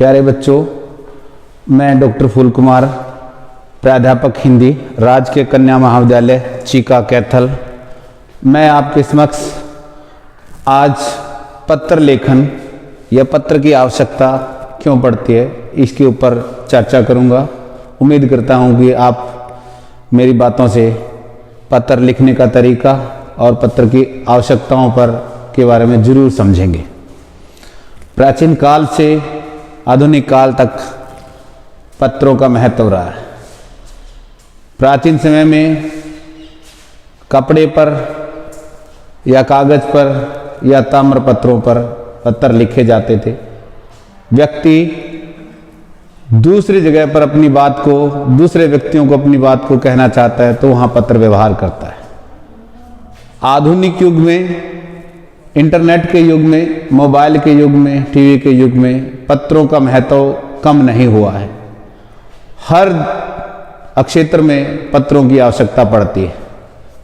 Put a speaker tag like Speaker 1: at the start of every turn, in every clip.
Speaker 1: प्यारे बच्चों, मैं डॉक्टर फूल कुमार, प्राध्यापक हिंदी, राजकीय कन्या महाविद्यालय चीका कैथल। मैं आपके समक्ष आज पत्र लेखन या पत्र की आवश्यकता क्यों पड़ती है इसके ऊपर चर्चा करूंगा। उम्मीद करता हूं कि आप मेरी बातों से पत्र लिखने का तरीका और पत्र की आवश्यकताओं पर के बारे में जरूर समझेंगे। प्राचीन काल से आधुनिक काल तक पत्रों का महत्व रहा है। प्राचीन समय में कपड़े पर या कागज पर या ताम्र पत्रों पर पत्र लिखे जाते थे। व्यक्ति दूसरी जगह पर अपनी बात को, दूसरे व्यक्तियों को अपनी बात को कहना चाहता है तो वहां पत्र व्यवहार करता है। आधुनिक युग में, इंटरनेट के युग में, मोबाइल के युग में, टीवी के युग में पत्रों का महत्व कम नहीं हुआ है। हर क्षेत्र में पत्रों की आवश्यकता पड़ती है।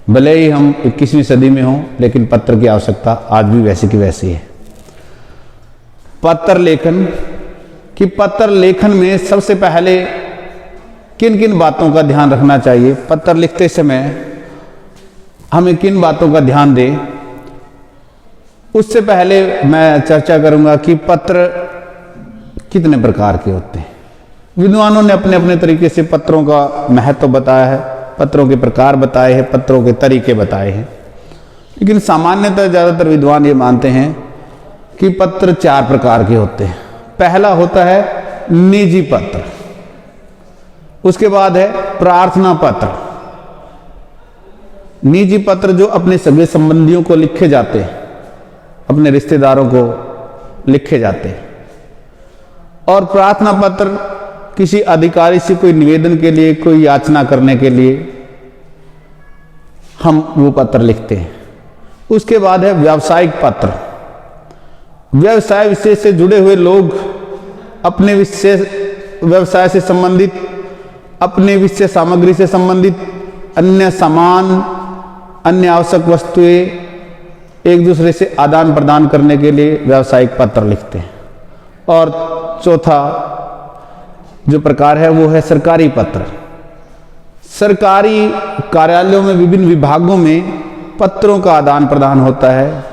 Speaker 1: भले ही हम 21वीं सदी में हों, लेकिन पत्र की आवश्यकता आज भी वैसी की वैसी है। पत्र लेखन कि पत्र लेखन में सबसे पहले किन किन बातों का ध्यान रखना चाहिए, पत्र लिखते समय हमें किन बातों का ध्यान दें, उससे पहले मैं चर्चा करूंगा कि पत्र कितने प्रकार के होते हैं। विद्वानों ने अपने अपने तरीके से पत्रों का महत्व बताया है, पत्रों के प्रकार बताए हैं, पत्रों के तरीके बताए हैं। लेकिन सामान्यतः ज़्यादातर विद्वान ये मानते हैं कि पत्र 4 प्रकार के होते हैं। पहला होता है निजी पत्र, उसके बाद है प्रार्थना पत्र। निजी पत्र जो अपने सगे संबंधियों को लिखे जाते हैं, अपने रिश्तेदारों को लिखे जाते हैं। और प्रार्थना पत्र किसी अधिकारी से कोई निवेदन के लिए, कोई याचना करने के लिए हम वो पत्र लिखते हैं। उसके बाद है व्यावसायिक पत्र। व्यवसाय विशेष से जुड़े हुए लोग अपने विशेष व्यवसाय से संबंधित, अपने विषय सामग्री से संबंधित अन्य सामान, अन्य आवश्यक वस्तुएं एक दूसरे से आदान प्रदान करने के लिए व्यावसायिक पत्र लिखते हैं। और चौथा जो प्रकार है वो है सरकारी पत्र। सरकारी कार्यालयों में, विभिन्न विभागों में पत्रों का आदान प्रदान होता है,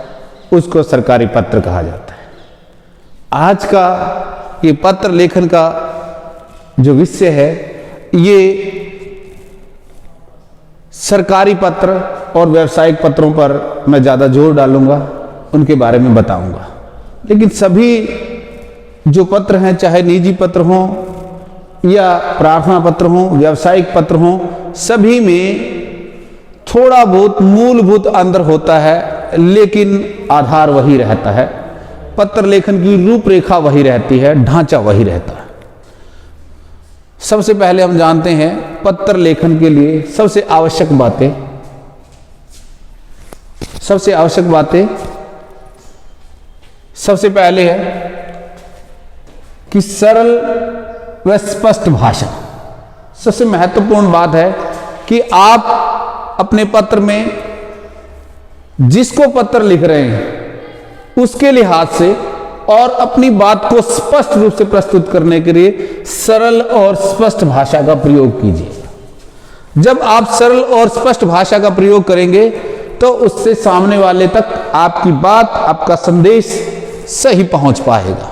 Speaker 1: उसको सरकारी पत्र कहा जाता है। आज का ये पत्र लेखन का जो विषय है, ये सरकारी पत्र और व्यावसायिक पत्रों पर मैं ज़्यादा जोर डालूंगा, उनके बारे में बताऊंगा। लेकिन सभी जो पत्र हैं, चाहे निजी पत्र हों या प्रार्थना पत्र हों, व्यावसायिक पत्र हों, सभी में थोड़ा बहुत मूलभूत अंतर होता है, लेकिन आधार वही रहता है। पत्र लेखन की रूपरेखा वही रहती है, ढांचा वही रहता है। सबसे पहले हम जानते हैं पत्र लेखन के लिए सबसे आवश्यक बातें सबसे पहले है कि सरल व स्पष्ट भाषा। सबसे महत्वपूर्ण बात है कि आप अपने पत्र में जिसको पत्र लिख रहे हैं उसके लिहाज से और अपनी बात को स्पष्ट रूप से प्रस्तुत करने के लिए सरल और स्पष्ट भाषा का प्रयोग कीजिए। जब आप सरल और स्पष्ट भाषा का प्रयोग करेंगे तो उससे सामने वाले तक आपकी बात, आपका संदेश सही पहुंच पाएगा।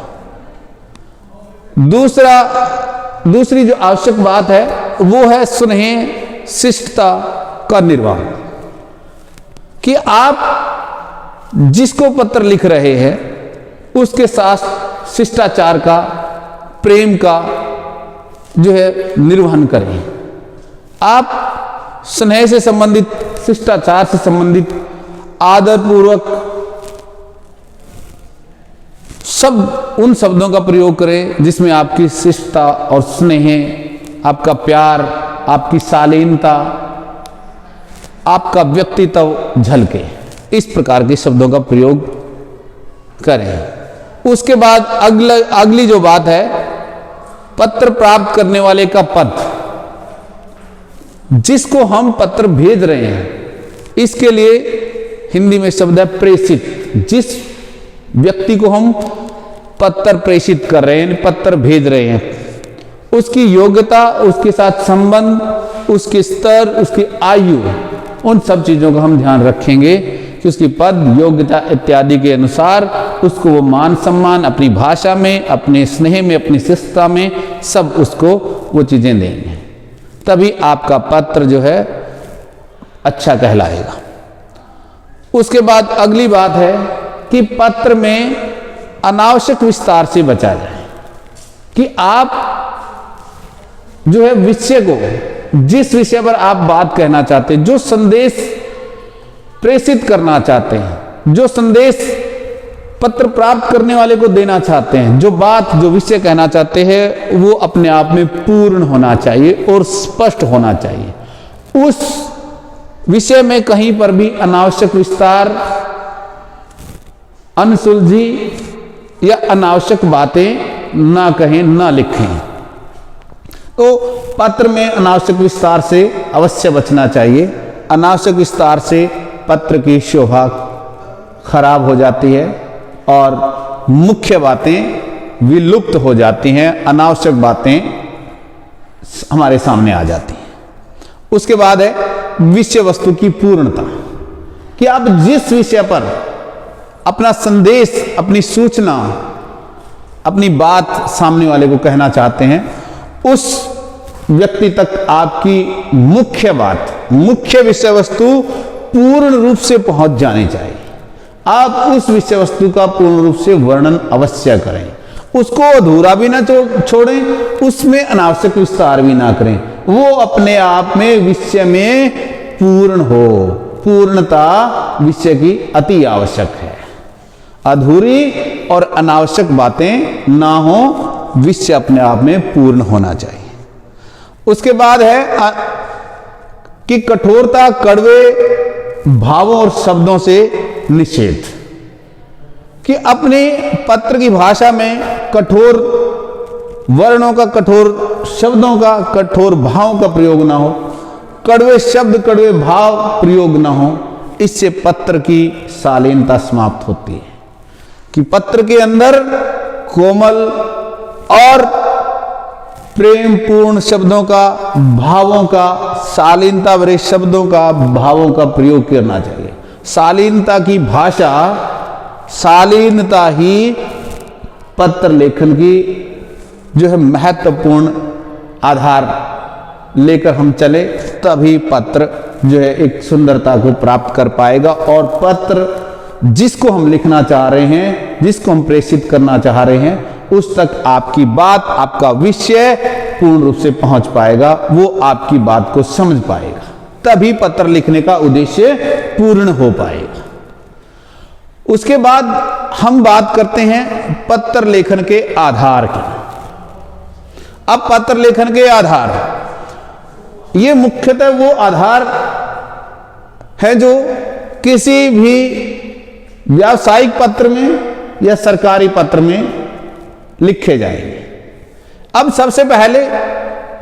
Speaker 1: दूसरी जो आवश्यक बात है वो है स्नेह शिष्टता का निर्वाह। कि आप जिसको पत्र लिख रहे हैं उसके साथ शिष्टाचार का, प्रेम का जो है निर्वहन करें। आप स्नेह से संबंधित, शिष्टाचार से संबंधित, आदरपूर्वक उन शब्दों का प्रयोग करें जिसमें आपकी शिष्टता और स्नेह, आपका प्यार, आपकी शालीनता, आपका व्यक्तित्व झलके। इस प्रकार के शब्दों का प्रयोग करें। उसके बाद अगली जो बात है, पत्र प्राप्त करने वाले का पद। जिसको हम पत्र भेज रहे हैं, इसके लिए हिंदी में शब्द है प्रेषित। जिस व्यक्ति को हम पत्र प्रेषित कर रहे हैं, पत्र भेज रहे हैं, उसकी योग्यता, उसके साथ संबंध, उसके स्तर, उसकी आयु, उन सब चीजों का हम ध्यान रखेंगे कि उसकी पद, योग्यता इत्यादि के अनुसार उसको वो मान सम्मान अपनी भाषा में, अपने स्नेह में, अपनी शिष्टता में सब उसको वो चीजें देंगे, तभी आपका पत्र जो है अच्छा कहलाएगा। उसके बाद अगली बात है कि पत्र में अनावश्यक विस्तार से बचा जाए, कि आप जो है विषय को, जिस विषय पर आप बात कहना चाहते हैं, जो संदेश प्रेषित करना चाहते हैं, जो संदेश पत्र प्राप्त करने वाले को देना चाहते हैं, जो बात, जो विषय कहना चाहते हैं, वो अपने आप में पूर्ण होना चाहिए और स्पष्ट होना चाहिए। उस विषय में कहीं पर भी अनावश्यक विस्तार, अनसुलझी या अनावश्यक बातें ना कहें, ना लिखें। तो पत्र में अनावश्यक विस्तार से अवश्य बचना चाहिए। अनावश्यक विस्तार से पत्र की शोभा खराब हो जाती है और मुख्य बातें विलुप्त हो जाती हैं, अनावश्यक बातें हमारे सामने आ जाती हैं। उसके बाद है विषय वस्तु की पूर्णता, कि आप जिस विषय पर अपना संदेश, अपनी सूचना, अपनी बात सामने वाले को कहना चाहते हैं, उस व्यक्ति तक आपकी मुख्य बात, मुख्य विषय वस्तु पूर्ण रूप से पहुंच जानी चाहिए। आप उस विषय वस्तु का पूर्ण रूप से वर्णन अवश्य करें, उसको अधूरा भी ना छोड़ें, उसमें अनावश्यक विस्तार भी ना करें। वो अपने आप में विषय में पूर्ण हो। पूर्णता विषय की अति आवश्यक है। अधूरी और अनावश्यक बातें ना हो, विषय अपने आप में पूर्ण होना चाहिए। उसके बाद है कि कठोरता, कड़वे भावों और शब्दों से निषेध, कि अपने पत्र की भाषा में कठोर वर्णों का, कठोर शब्दों का, कठोर भावों का प्रयोग ना हो, कड़वे शब्द, कड़वे भाव प्रयोग ना हो। इससे पत्र की शालीनता समाप्त होती है, कि पत्र के अंदर कोमल और प्रेम पूर्ण शब्दों का, भावों का, शालीनता भरे शब्दों का, भावों का प्रयोग करना चाहिए। शालीनता की भाषा, शालीनता ही पत्र लेखन की जो है महत्वपूर्ण आधार लेकर हम चले, तभी पत्र जो है एक सुंदरता को प्राप्त कर पाएगा। और पत्र जिसको हम लिखना चाह रहे हैं, जिसको हम प्रेषित करना चाह रहे हैं, उस तक आपकी बात, आपका विषय पूर्ण रूप से पहुंच पाएगा, वो आपकी बात को समझ पाएगा, तभी पत्र लिखने का उद्देश्य पूर्ण हो पाएगा। उसके बाद हम बात करते हैं पत्र लेखन के आधार की। अब पत्र लेखन के आधार, ये मुख्यतः वो आधार है जो किसी भी व्यावसायिक पत्र में या सरकारी पत्र में लिखे जाएंगे। अब सबसे पहले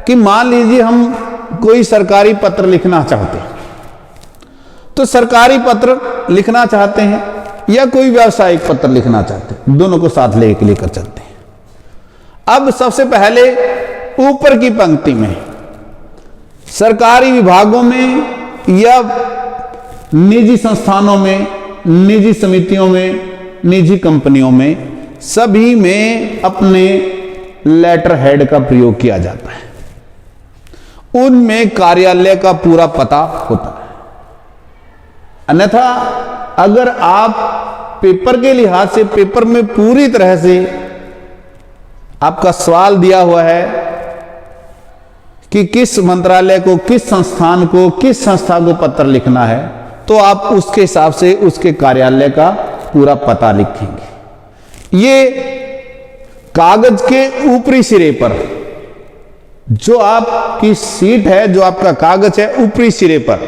Speaker 1: कि मान लीजिए हम कोई सरकारी पत्र लिखना चाहते हैं, तो सरकारी पत्र लिखना चाहते हैं या कोई व्यावसायिक पत्र लिखना चाहते हैं, दोनों को साथ लेकर चलते हैं। अब सबसे पहले ऊपर की पंक्ति में सरकारी विभागों में या निजी संस्थानों में, निजी समितियों में, निजी कंपनियों में, सभी में अपने लेटर हेड का प्रयोग किया जाता है। उनमें कार्यालय का पूरा पता होता है। अन्यथा अगर आप पेपर के लिहाज से, पेपर में पूरी तरह से आपका सवाल दिया हुआ है कि किस मंत्रालय को, किस संस्थान को, किस संस्था को पत्र लिखना है, तो आप उसके हिसाब से उसके कार्यालय का पूरा पता लिखेंगे। ये कागज के ऊपरी सिरे पर, जो आपकी सीट है, जो आपका कागज है, ऊपरी सिरे पर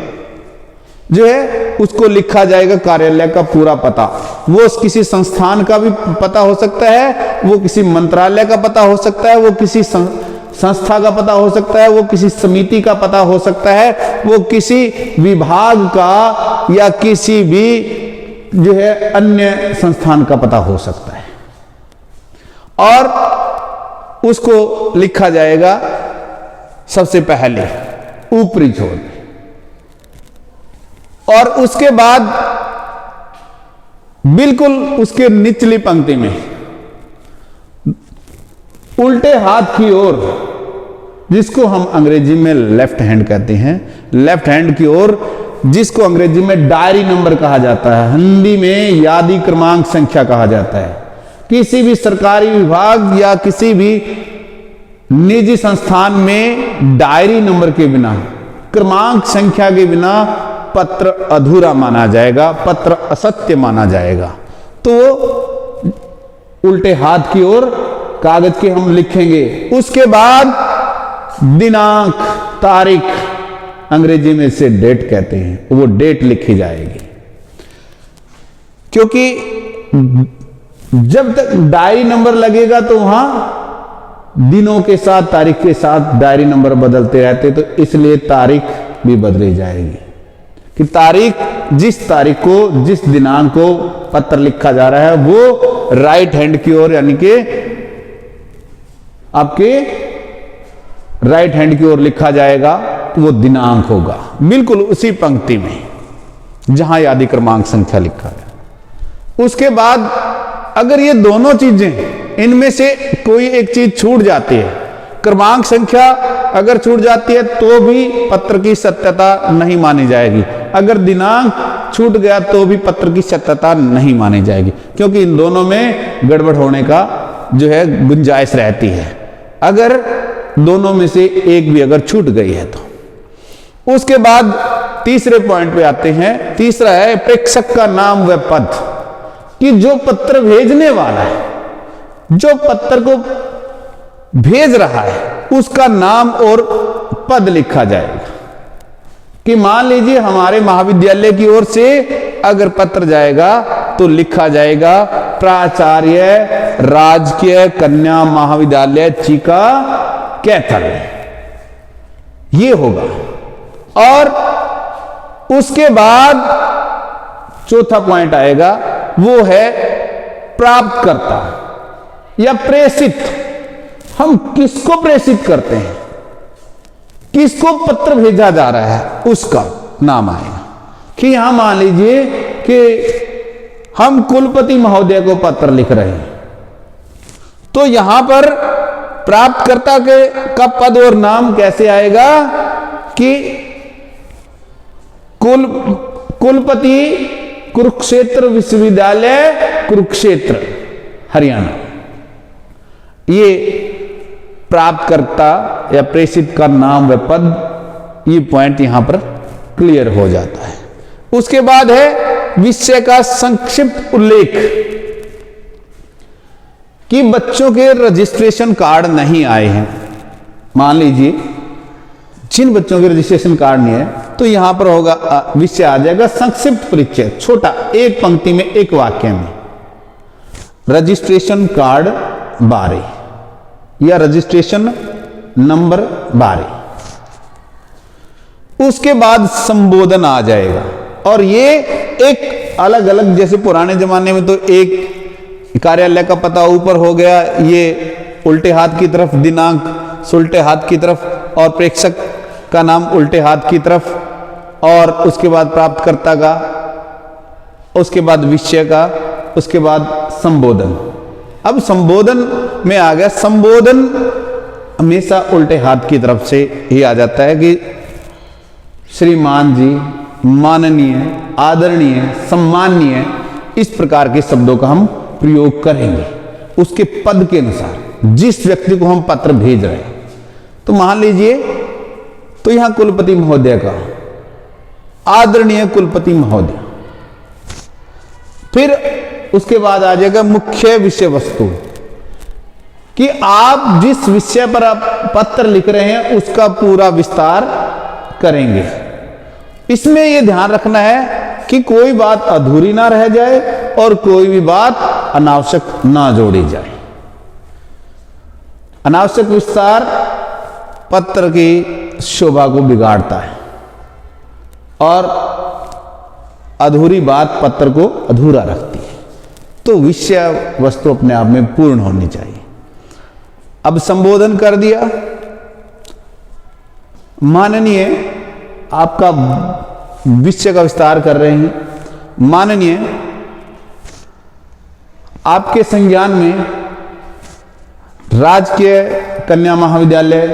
Speaker 1: जो है उसको लिखा जाएगा कार्यालय का पूरा पता। वो किसी संस्थान का भी पता हो सकता है, वो किसी मंत्रालय का पता हो सकता है, वो किसी संस्था का पता हो सकता है, वो किसी समिति का पता हो सकता है, वो किसी विभाग का या किसी भी जो है अन्य संस्थान का पता हो सकता है। और उसको लिखा जाएगा सबसे पहले ऊपरी छोर में, और उसके बाद बिल्कुल उसके निचली पंक्ति में उल्टे हाथ की ओर, जिसको हम अंग्रेजी में लेफ्ट हैंड कहते हैं, लेफ्ट हैंड की ओर, जिसको अंग्रेजी में डायरी नंबर कहा जाता है, हिंदी में यादी क्रमांक संख्या कहा जाता है। किसी भी सरकारी विभाग या किसी भी निजी संस्थान में डायरी नंबर के बिना, क्रमांक संख्या के बिना पत्र अधूरा माना जाएगा, पत्र असत्य माना जाएगा। तो उल्टे हाथ की ओर कागज के हम लिखेंगे, उसके बाद दिनांक, तारीख, अंग्रेजी में इसे डेट कहते हैं, वो डेट लिखी जाएगी। क्योंकि जब तक डायरी नंबर लगेगा तो वहां दिनों के साथ, तारीख के साथ डायरी नंबर बदलते रहते, तो इसलिए तारीख भी बदली जाएगी कि जिस तारीख को, जिस दिनांक को पत्र लिखा जा रहा है वो राइट हैंड की ओर, यानी कि आपके राइट हैंड की ओर लिखा जाएगा, तो वो दिनांक होगा बिल्कुल उसी पंक्ति में जहां यादी क्रमांक संख्या लिखा है। उसके बाद अगर ये दोनों चीजें, इनमें से कोई एक चीज छूट जाती है, क्रमांक संख्या अगर छूट जाती है तो भी पत्र की सत्यता नहीं मानी जाएगी, अगर दिनांक छूट गया तो भी पत्र की सत्यता नहीं मानी जाएगी, क्योंकि इन दोनों में गड़बड़ होने का जो है गुंजाइश रहती है, अगर दोनों में से एक भी अगर छूट गई है तो। उसके बाद तीसरे पॉइंट पे आते हैं। तीसरा है प्रेषक का नाम व पद, कि जो पत्र भेजने वाला है, जो पत्र को भेज रहा है, उसका नाम और पद लिखा जाएगा। कि मान लीजिए हमारे महाविद्यालय की ओर से अगर पत्र जाएगा तो लिखा जाएगा प्राचार्य राजकीय कन्या महाविद्यालय चीका कैथल, ये होगा। और उसके बाद चौथा पॉइंट आएगा, वो है प्राप्तकर्ता या प्रेषित। हम किसको प्रेषित करते हैं, किसको पत्र भेजा जा रहा है, उसका नाम आएगा। कि यहां मान लीजिए कि हम कुलपति महोदय को पत्र लिख रहे हैं, तो यहां पर प्राप्तकर्ता का पद और नाम कैसे आएगा कि कुलपति कुरुक्षेत्र विश्वविद्यालय कुरुक्षेत्र हरियाणा। ये प्राप्तकर्ता या प्रेषित का नाम व पद, ये पॉइंट यहां पर क्लियर हो जाता है। उसके बाद है विषय का संक्षिप्त उल्लेख, कि बच्चों के रजिस्ट्रेशन कार्ड नहीं आए हैं, मान लीजिए जिन बच्चों के रजिस्ट्रेशन कार्ड नहीं है, तो यहां पर होगा विषय आ जाएगा संक्षिप्त परिचय, छोटा, एक पंक्ति में, एक वाक्य में, रजिस्ट्रेशन कार्ड बारे या रजिस्ट्रेशन नंबर बारे। उसके बाद संबोधन आ जाएगा, और ये एक अलग अलग, जैसे पुराने जमाने में तो एक कार्यालय का पता ऊपर हो गया, ये उल्टे हाथ की तरफ, दिनांक उल्टे हाथ की तरफ, और प्रेषक का नाम उल्टे हाथ की तरफ, और उसके बाद प्राप्तकर्ता का, उसके बाद विषय का, उसके बाद संबोधन। अब संबोधन में आ गया, संबोधन हमेशा उल्टे हाथ की तरफ से ही आ जाता है कि श्रीमान जी, माननीय, आदरणीय, सम्माननीय, इस प्रकार के शब्दों का हम प्रयोग करेंगे उसके पद के अनुसार, जिस व्यक्ति को हम पत्र भेज रहे हैं। तो मान लीजिए, तो यहां कुलपति महोदय का, आदरणीय कुलपति महोदय। फिर उसके बाद आ जाएगा मुख्य विषय वस्तु, कि आप जिस विषय पर आप पत्र लिख रहे हैं उसका पूरा विस्तार करेंगे। इसमें यह ध्यान रखना है कि कोई बात अधूरी ना रह जाए और कोई भी बात अनावश्यक ना जोड़ी जाए। अनावश्यक विस्तार पत्र की शोभा को बिगाड़ता है, और अधूरी बात पत्र को अधूरा रखती है। तो विषय वस्तु अपने आप में पूर्ण होनी चाहिए। अब संबोधन कर दिया। माननीय, आपका विषय का विस्तार कर रहे हैं। माननीय, आपके संज्ञान में राजकीय कन्या महाविद्यालय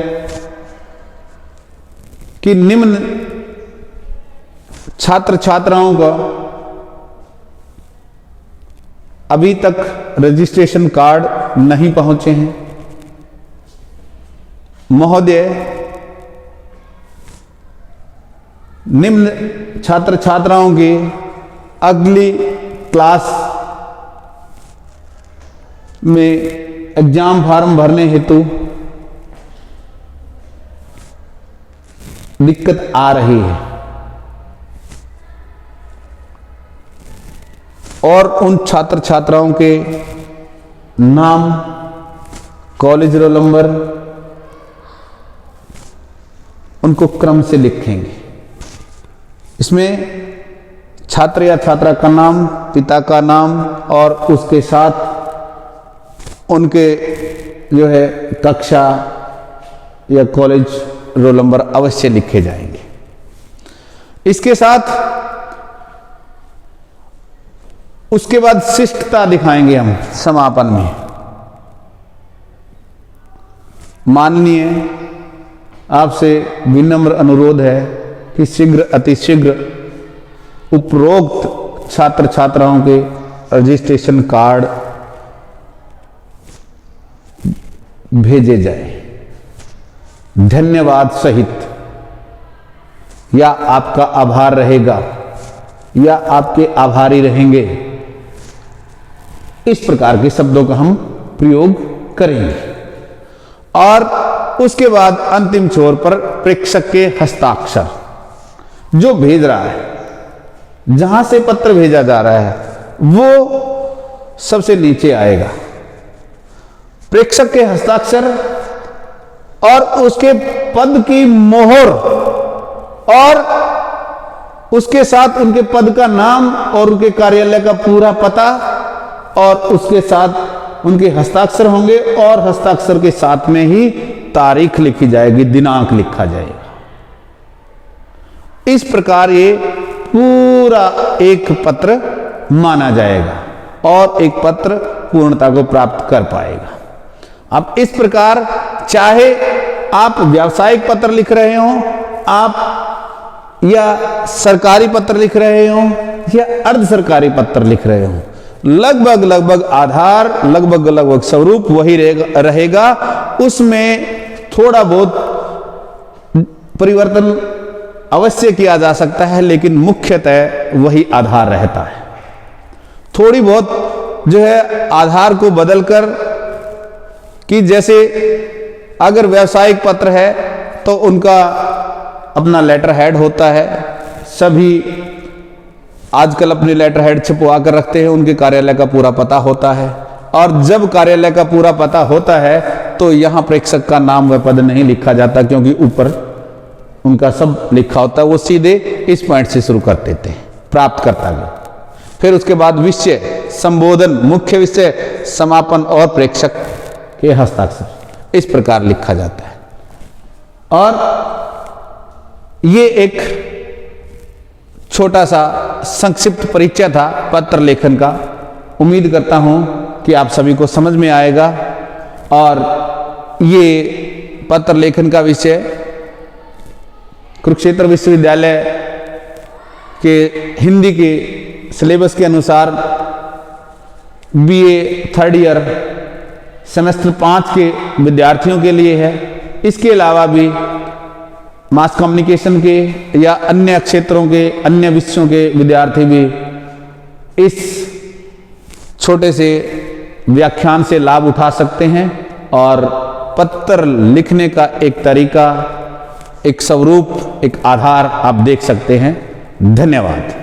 Speaker 1: की निम्न छात्र छात्राओं का अभी तक रजिस्ट्रेशन कार्ड नहीं पहुंचे हैं। महोदय, निम्न छात्र छात्राओं की अगली क्लास में एग्जाम फॉर्म भरने हेतु दिक्कत आ रही है और उन छात्र छात्राओं के नाम, कॉलेज रोल नंबर उनको क्रम से लिखेंगे। इसमें छात्र या छात्रा का नाम, पिता का नाम और उसके साथ उनके जो है कक्षा या कॉलेज रोल नंबर अवश्य लिखे जाएंगे। इसके साथ उसके बाद शिष्टता दिखाएंगे हम समापन में। माननीय, आपसे विनम्र अनुरोध है कि शीघ्र अतिशीघ्र उपरोक्त छात्र छात्राओं के रजिस्ट्रेशन कार्ड भेजे जाए। धन्यवाद सहित या आपका आभार रहेगा या आपके आभारी रहेंगे, इस प्रकार के शब्दों का हम प्रयोग करेंगे। और उसके बाद अंतिम छोर पर प्रेषक के हस्ताक्षर, जो भेज रहा है, जहां से पत्र भेजा जा रहा है, वो सबसे नीचे आएगा। प्रेषक के हस्ताक्षर और उसके पद की मोहर और उसके साथ उनके पद का नाम और उनके कार्यालय का पूरा पता और उसके साथ उनके हस्ताक्षर होंगे और हस्ताक्षर के साथ में ही तारीख लिखी जाएगी, दिनांक लिखा जाएगा। इस प्रकार ये पूरा एक पत्र माना जाएगा और एक पत्र पूर्णता को प्राप्त कर पाएगा। अब इस प्रकार चाहे आप व्यावसायिक पत्र लिख रहे हो, आप या सरकारी पत्र लिख रहे हो या अर्ध सरकारी पत्र लिख रहे हो, लगभग आधार लगभग स्वरूप वही रहेगा। उसमें थोड़ा बहुत परिवर्तन अवश्य किया जा सकता है, लेकिन मुख्यतः वही आधार रहता है। थोड़ी बहुत जो है आधार को बदलकर, कि जैसे अगर व्यावसायिक पत्र है तो उनका अपना लेटर हेड होता है। सभी आजकल अपने लेटर हेड छपवा कर रखते हैं, उनके कार्यालय का पूरा पता होता है। और जब कार्यालय का पूरा पता होता है तो यहां प्रेषक का नाम व पद नहीं लिखा जाता, क्योंकि ऊपर उनका सब लिखा होता है। वो सीधे इस पॉइंट से शुरू कर देते हैं, प्राप्त करता है। फिर उसके बाद विषय, संबोधन, मुख्य विषय, समापन और प्रेषक के हस्ताक्षर, इस प्रकार लिखा जाता है। और ये एक छोटा सा संक्षिप्त परिचय था पत्र लेखन का। उम्मीद करता हूं कि आप सभी को समझ में आएगा। और ये पत्र लेखन का विषय कुरुक्षेत्र विश्वविद्यालय के हिंदी के सिलेबस के अनुसार बीए थर्ड ईयर सेमेस्टर 5 के विद्यार्थियों के लिए है। इसके अलावा भी मास कम्युनिकेशन के या अन्य क्षेत्रों के, अन्य विषयों के विद्यार्थी भी इस छोटे से व्याख्यान से लाभ उठा सकते हैं और पत्र लिखने का एक तरीका, एक स्वरूप, एक आधार आप देख सकते हैं। धन्यवाद।